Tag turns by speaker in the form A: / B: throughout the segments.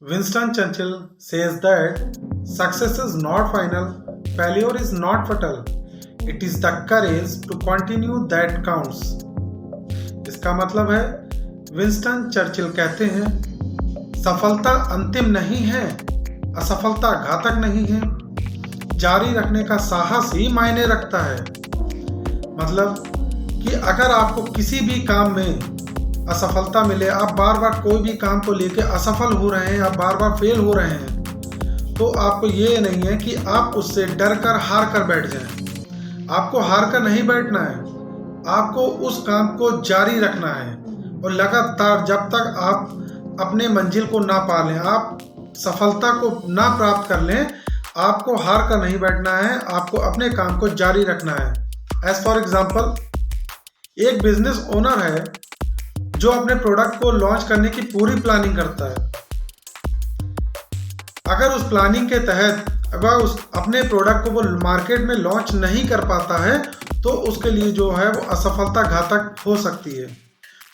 A: Winston Churchill says that success is not final, failure is not fatal. It is the courage to continue that counts. इसका मतलब है Winston Churchill कहते हैं सफलता अंतिम नहीं है, असफलता घातक नहीं है, जारी रखने का साहस ही मायने रखता है। मतलब कि अगर आपको किसी भी काम में असफलता मिले, आप बार बार कोई भी काम को लेके असफल हो रहे हैं, आप बार बार फेल हो रहे हैं, तो आपको ये नहीं है कि आप उससे डर कर हार कर बैठ जाएं। आपको हार कर नहीं बैठना है, आपको उस काम को जारी रखना है और लगातार जब तक आप अपने मंजिल को ना पा लें, आप सफलता को ना प्राप्त कर लें, आपको हार कर नहीं बैठना है, आपको अपने काम को जारी रखना है। एज फॉर एग्जाम्पल, एक बिजनेस ओनर है जो अपने प्रोडक्ट को लॉन्च करने की पूरी प्लानिंग करता है। अगर उस प्लानिंग के तहत अगर उस अपने प्रोडक्ट को वो मार्केट में लॉन्च नहीं कर पाता है तो उसके लिए जो है वो असफलता घातक हो सकती है,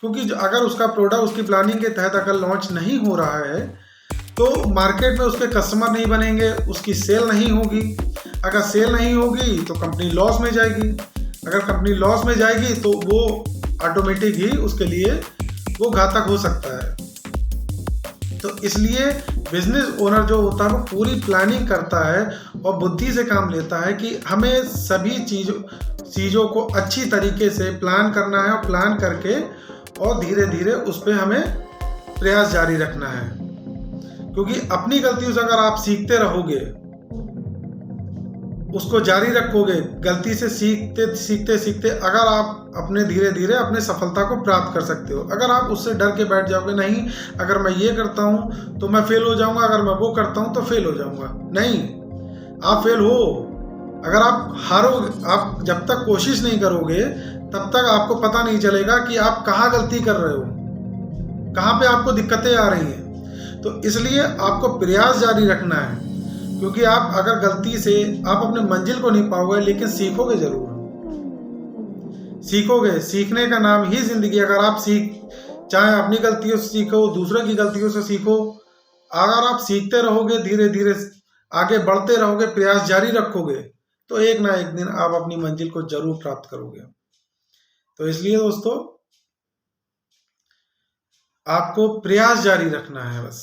A: क्योंकि अगर उसका प्रोडक्ट उसकी प्लानिंग के तहत अगर लॉन्च नहीं हो रहा है तो मार्केट में उसके कस्टमर नहीं बनेंगे, उसकी सेल नहीं होगी। अगर सेल नहीं होगी तो कंपनी लॉस में जाएगी, अगर कंपनी लॉस में जाएगी तो वो ऑटोमेटिक ही उसके लिए वो घातक हो सकता है। तो इसलिए बिजनेस ओनर जो होता है वो पूरी प्लानिंग करता है और बुद्धि से काम लेता है कि हमें सभी चीज़ों को अच्छी तरीके से प्लान करना है और प्लान करके और धीरे धीरे उस पर हमें प्रयास जारी रखना है। क्योंकि अपनी गलतियों से अगर आप सीखते रहोगे, उसको जारी रखोगे, गलती से सीखते सीखते अगर आप अपने धीरे धीरे अपने सफलता को प्राप्त कर सकते हो। अगर आप उससे डर के बैठ जाओगे, नहीं अगर मैं ये करता हूँ तो मैं फेल हो जाऊंगा, अगर मैं वो करता हूँ तो फेल हो जाऊंगा, नहीं, आप फेल हो। अगर आप हारोगे, आप जब तक कोशिश नहीं करोगे तब तक आपको पता नहीं चलेगा कि आप कहाँ गलती कर रहे हो, कहाँ पे आपको दिक्कतें आ रही हैं। तो इसलिए आपको प्रयास जारी रखना है, क्योंकि आप अगर गलती से आप अपने मंजिल को नहीं पाओगे लेकिन सीखोगे जरूर। सीखोगे, सीखने का नाम ही जिंदगी। अगर आप चाहे अपनी गलतियों से सीखो, दूसरों की गलतियों से सीखो, अगर आप सीखते रहोगे, धीरे धीरे आगे बढ़ते रहोगे, प्रयास जारी रखोगे, तो एक ना एक दिन आप अपनी मंजिल को जरूर प्राप्त करोगे। तो इसलिए दोस्तों आपको प्रयास जारी रखना है बस।